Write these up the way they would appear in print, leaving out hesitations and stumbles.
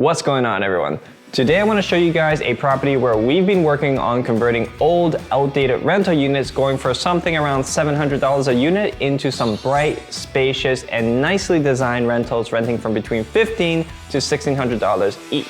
What's going on, everyone? Today I want to show you guys a property where we've been working on converting old, outdated rental units going for something around $700 a unit into some bright, spacious, and nicely designed rentals renting from between $1,500 to $1,600 each.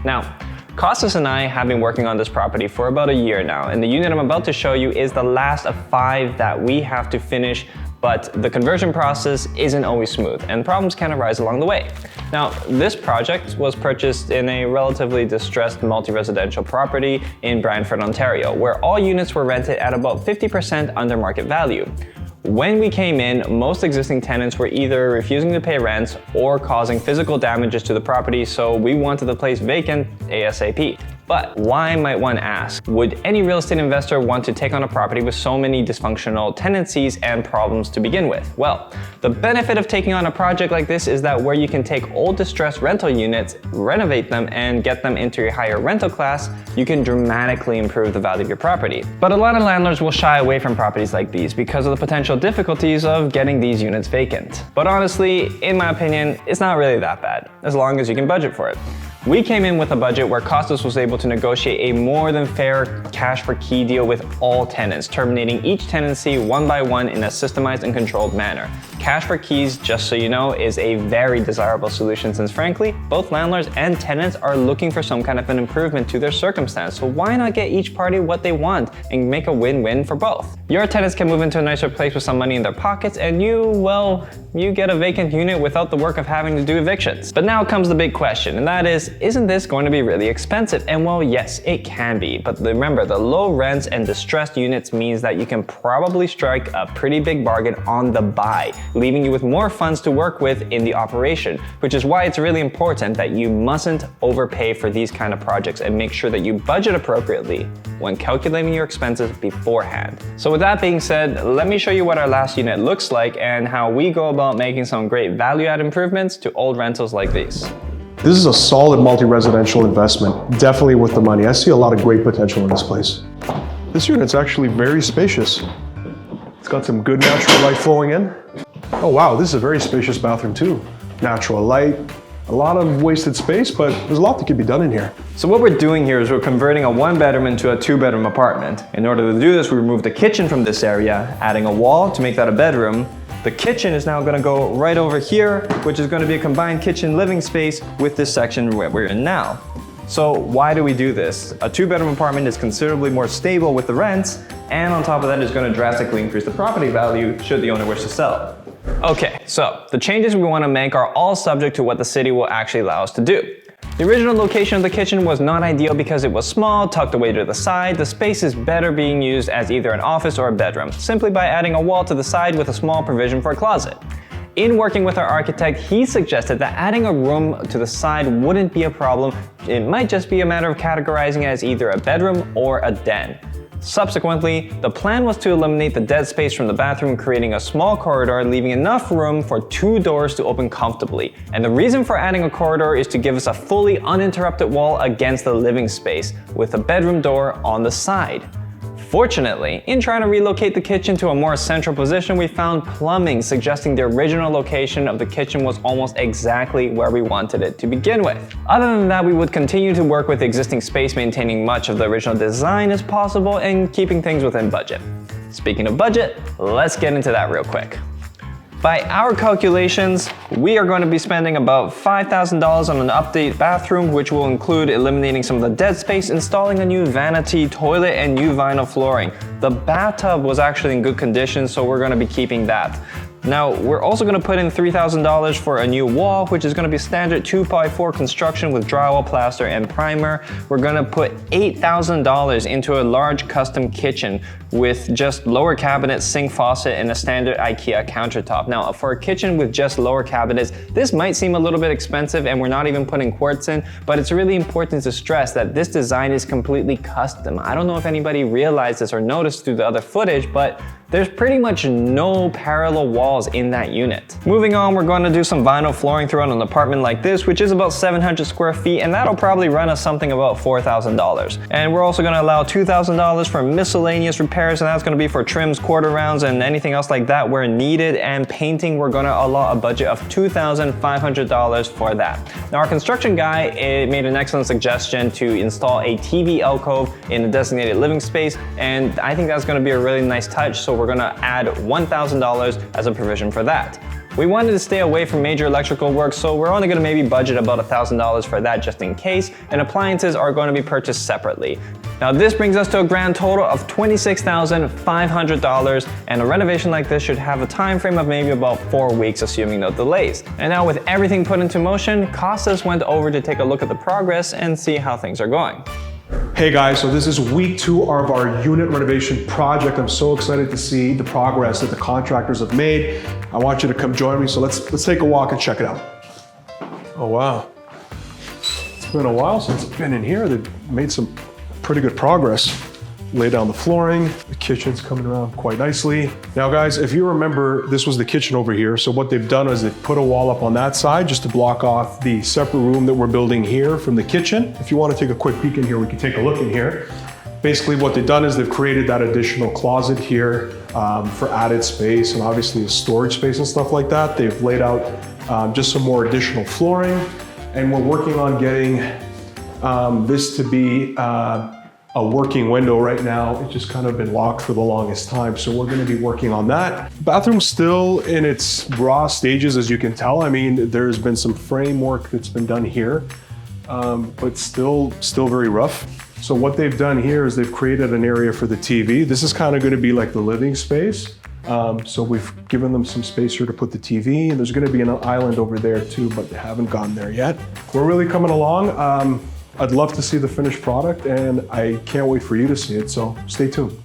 Now, Costas and I have been working on this property for about a year now, and the unit I'm about to show you is the last of 5 that we have to finish, but the conversion process isn't always smooth, and problems can arise along the way. Now, this project was purchased in a relatively distressed multi-residential property in Brantford, Ontario, where all units were rented at about 50% under market value. When we came in, most existing tenants were either refusing to pay rents or causing physical damages to the property, so we wanted the place vacant ASAP. But why, might one ask, would any real estate investor want to take on a property with so many dysfunctional tenancies and problems to begin with? Well, the benefit of taking on a project like this is that where you can take old distressed rental units, renovate them, and get them into a higher rental class, you can dramatically improve the value of your property. But a lot of landlords will shy away from properties like these because of the potential difficulties of getting these units vacant. But honestly, in my opinion, it's not really that bad, as long as you can budget for it. We came in with a budget where Costas was able to negotiate a more than fair cash for key deal with all tenants, terminating each tenancy one by one in a systemized and controlled manner. Cash for keys, just so you know, is a very desirable solution since frankly, both landlords and tenants are looking for some kind of an improvement to their circumstance, so why not get each party what they want and make a win-win for both? Your tenants can move into a nicer place with some money in their pockets and you get a vacant unit without the work of having to do evictions. But now comes the big question, and that is, isn't this going to be really expensive? And well, yes, it can be, but remember, the low rents and distressed units means that you can probably strike a pretty big bargain on the buy, leaving you with more funds to work with in the operation, which is why it's really important that you mustn't overpay for these kind of projects and make sure that you budget appropriately when calculating your expenses beforehand. So with that being said, let me show you what our last unit looks like and how we go about making some great value-add improvements to old rentals like these. This is a solid multi-residential investment, definitely worth the money. I see a lot of great potential in this place. This unit's actually very spacious. It's got some good natural light flowing in. Oh wow, this is a very spacious bathroom too. Natural light, a lot of wasted space, but there's a lot that could be done in here. So what we're doing here is we're converting a 1-bedroom into a 2-bedroom apartment. In order to do this, we removed the kitchen from this area, adding a wall to make that a bedroom. The kitchen is now going to go right over here, which is going to be a combined kitchen living space with this section where we're in now. So why do we do this? A 2-bedroom apartment is considerably more stable with the rents, and on top of that is going to drastically increase the property value should the owner wish to sell it. Okay, so the changes we want to make are all subject to what the city will actually allow us to do. The original location of the kitchen was not ideal because it was small, tucked away to the side. The space is better being used as either an office or a bedroom, simply by adding a wall to the side with a small provision for a closet. In working with our architect, he suggested that adding a room to the side wouldn't be a problem. It might just be a matter of categorizing it as either a bedroom or a den. Subsequently, the plan was to eliminate the dead space from the bathroom, creating a small corridor, leaving enough room for 2 doors to open comfortably. And the reason for adding a corridor is to give us a fully uninterrupted wall against the living space, with a bedroom door on the side. Fortunately, in trying to relocate the kitchen to a more central position, we found plumbing suggesting the original location of the kitchen was almost exactly where we wanted it to begin with. Other than that, we would continue to work with the existing space, maintaining much of the original design as possible and keeping things within budget. Speaking of budget, let's get into that real quick. By our calculations, we are going to be spending about $5,000 on an update bathroom, which will include eliminating some of the dead space, installing a new vanity toilet, and new vinyl flooring. The bathtub was actually in good condition, so we're going to be keeping that. Now, we're also going to put in $3,000 for a new wall, which is going to be standard 2x4 construction with drywall, plaster, and primer. We're going to put $8,000 into a large custom kitchen with just lower cabinets, sink, faucet, and a standard IKEA countertop. Now, for a kitchen with just lower cabinets, this might seem a little bit expensive and we're not even putting quartz in, but it's really important to stress that this design is completely custom. I don't know if anybody realized this or noticed through the other footage, but There's pretty much no parallel walls in that unit. Moving on, we're going to do some vinyl flooring throughout an apartment like this, which is about 700 square feet, and that'll probably run us something about $4,000. And we're also going to allow $2,000 for miscellaneous repairs, and that's going to be for trims, quarter rounds, and anything else like that where needed. And painting, we're going to allow a budget of $2,500 for that. Now, our construction guy made an excellent suggestion to install a TV alcove in a designated living space, and I think that's going to be a really nice touch, so we're going to add $1,000 as a provision for that. We wanted to stay away from major electrical work, so we're only going to maybe budget about $1,000 for that just in case, and appliances are going to be purchased separately. Now this brings us to a grand total of $26,500, and a renovation like this should have a time frame of maybe about 4 weeks, assuming no delays. And now with everything put into motion, Costas went over to take a look at the progress and see how things are going. Hey guys, so this is week 2 of our unit renovation project. I'm so excited to see the progress that the contractors have made. I want you to come join me, so let's take a walk and check it out. Oh wow, it's been a while since I've been in here. They've made some pretty good progress. Lay down the flooring, the kitchen's coming around quite nicely. Now guys, if you remember, this was the kitchen over here. So what they've done is they've put a wall up on that side just to block off the separate room that we're building here from the kitchen. If you want to take a quick peek in here, we can take a look in here. Basically what they've done is they've created that additional closet here for added space and obviously a storage space and stuff like that. They've laid out just some more additional flooring, and we're working on getting this to be a working window right now. It's just kind of been locked for the longest time, so we're going to be working on that. Bathroom's still in its raw stages, as you can tell. I mean, there's been some framework that's been done here, but still very rough. So what they've done here is they've created an area for the TV. This is kind of going to be like the living space. So we've given them some space here to put the TV, and there's going to be an island over there too, but they haven't gone there yet. We're really coming along. I'd love to see the finished product, and I can't wait for you to see it, so stay tuned.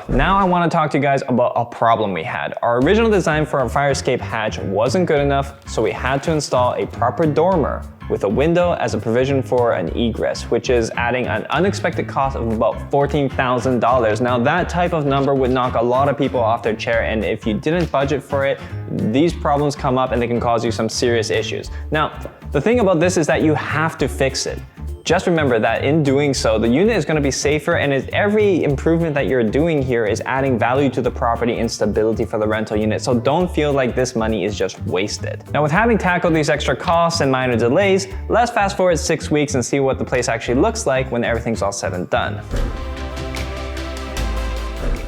Now I want to talk to you guys about a problem we had. Our original design for our fire escape hatch wasn't good enough, so we had to install a proper dormer with a window as a provision for an egress, which is adding an unexpected cost of about $14,000. Now that type of number would knock a lot of people off their chair, and if you didn't budget for it, these problems come up and they can cause you some serious issues. Now, the thing about this is that you have to fix it. Just remember that in doing so, the unit is going to be safer, and every improvement that you're doing here is adding value to the property and stability for the rental unit. So don't feel like this money is just wasted. Now with having tackled these extra costs and minor delays, let's fast forward 6 weeks and see what the place actually looks like when everything's all said and done.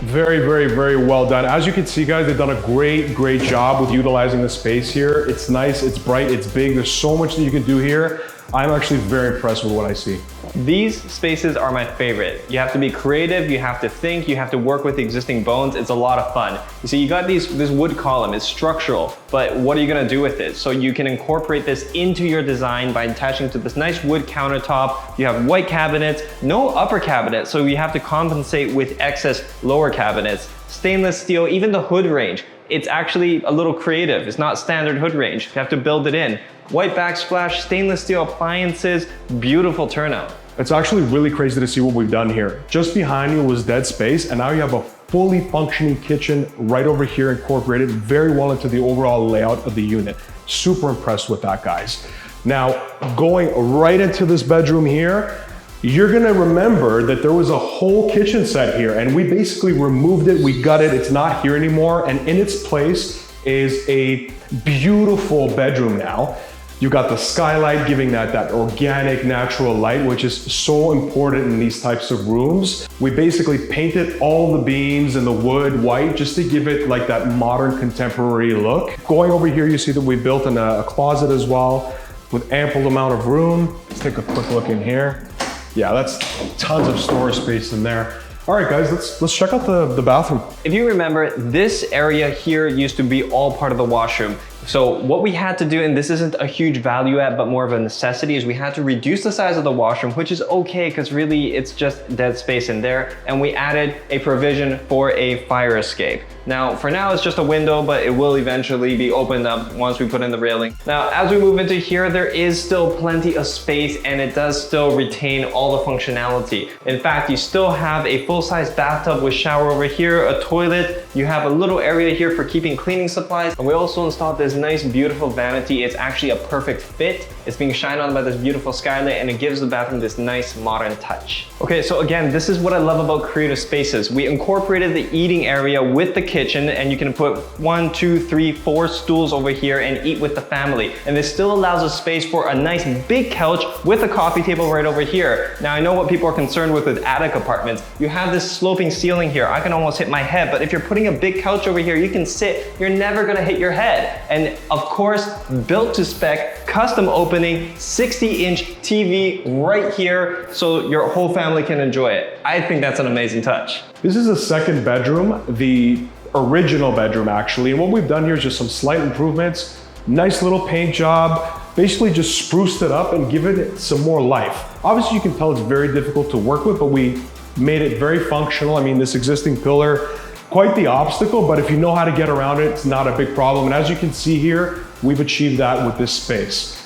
Very well done. As you can see guys, they've done a great job with utilizing the space here. It's nice, it's bright, it's big. There's so much that you can do here. I'm actually very impressed with what I see. These spaces are my favorite. You have to be creative, you have to think, you have to work with the existing bones. It's a lot of fun. You see, you got this wood column, it's structural, but what are you gonna do with it? So you can incorporate this into your design by attaching to this nice wood countertop. You have white cabinets, no upper cabinet, so you have to compensate with excess lower cabinets. Stainless steel, even the hood range. It's actually a little creative. It's not standard hood range. You have to build it in. White backsplash, stainless steel appliances, beautiful turnout. It's actually really crazy to see what we've done here. Just behind you was dead space, and now you have a fully functioning kitchen right over here, incorporated very well into the overall layout of the unit. Super impressed with that, guys. Now, going right into this bedroom here, you're gonna remember that there was a whole kitchen set here, and we basically removed it, we gutted it, it's not here anymore, and in its place is a beautiful bedroom now. You got the skylight giving that organic, natural light, which is so important in these types of rooms. We basically painted all the beams and the wood white just to give it like that modern contemporary look. Going over here, you see that we built in a closet as well with ample amount of room. Let's take a quick look in here. Yeah, that's tons of storage space in there. All right, guys, let's check out the bathroom. If you remember, this area here used to be all part of the washroom. So what we had to do, and this isn't a huge value add, but more of a necessity, is we had to reduce the size of the washroom, which is okay, because really it's just dead space in there. And we added a provision for a fire escape. Now, for now, it's just a window, but it will eventually be opened up once we put in the railing. Now, as we move into here, there is still plenty of space and it does still retain all the functionality. In fact, you still have a full-size bathtub with shower over here, a toilet. You have a little area here for keeping cleaning supplies. And we also installed this nice, beautiful vanity. It's actually a perfect fit. It's being shined on by this beautiful skylight and it gives the bathroom this nice modern touch. Okay, so again, this is what I love about creative spaces. We incorporated the eating area with the kitchen and you can put 1, 2, 3, 4 stools over here and eat with the family. And this still allows a space for a nice big couch with a coffee table right over here. Now I know what people are concerned with attic apartments. You have this sloping ceiling here. I can almost hit my head, but if you're putting a big couch over here, you can sit, you're never gonna hit your head. And of course, built to spec, custom opening, 60-inch TV right here so your whole family can enjoy it. I think that's an amazing touch. This is a second bedroom, the original bedroom actually. And what we've done here is just some slight improvements, nice little paint job, basically just spruced it up and given it some more life. Obviously you can tell it's very difficult to work with, but we made it very functional. I mean, this existing pillar, quite the obstacle, but if you know how to get around it, it's not a big problem. And as you can see here, we've achieved that with this space.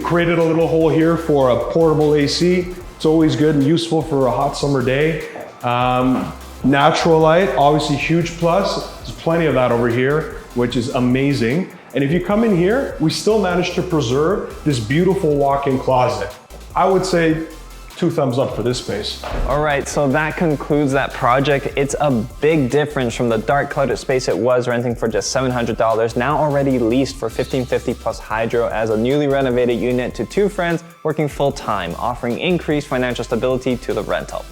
Created a little hole here for a portable AC. It's always good and useful for a hot summer day. Natural light, obviously huge plus. There's plenty of that over here, which is amazing. And if you come in here, we still managed to preserve this beautiful walk-in closet. I would say 2 thumbs up for this space. All right, so that concludes that project. It's a big difference from the dark cluttered space it was renting for just $700, now already leased for $1,550 plus hydro as a newly renovated unit to 2 friends working full-time, offering increased financial stability to the rental.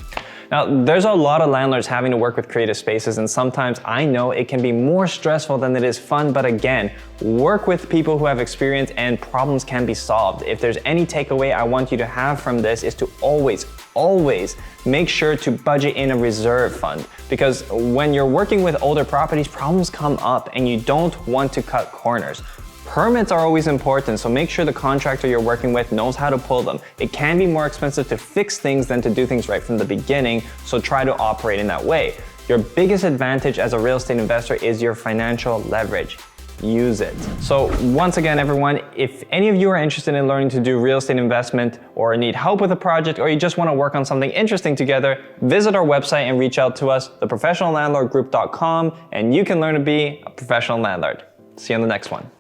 Now, there's a lot of landlords having to work with creative spaces, and sometimes I know it can be more stressful than it is fun, but again, work with people who have experience and problems can be solved. If there's any takeaway I want you to have from this is to always make sure to budget in a reserve fund, because when you're working with older properties, problems come up and you don't want to cut corners. Permits are always important, so make sure the contractor you're working with knows how to pull them. It can be more expensive to fix things than to do things right from the beginning, so try to operate in that way. Your biggest advantage as a real estate investor is your financial leverage. Use it. So once again, everyone, if any of you are interested in learning to do real estate investment or need help with a project, or you just want to work on something interesting together, visit our website and reach out to us, theprofessionallandlordgroup.com, and you can learn to be a professional landlord. See you on the next one.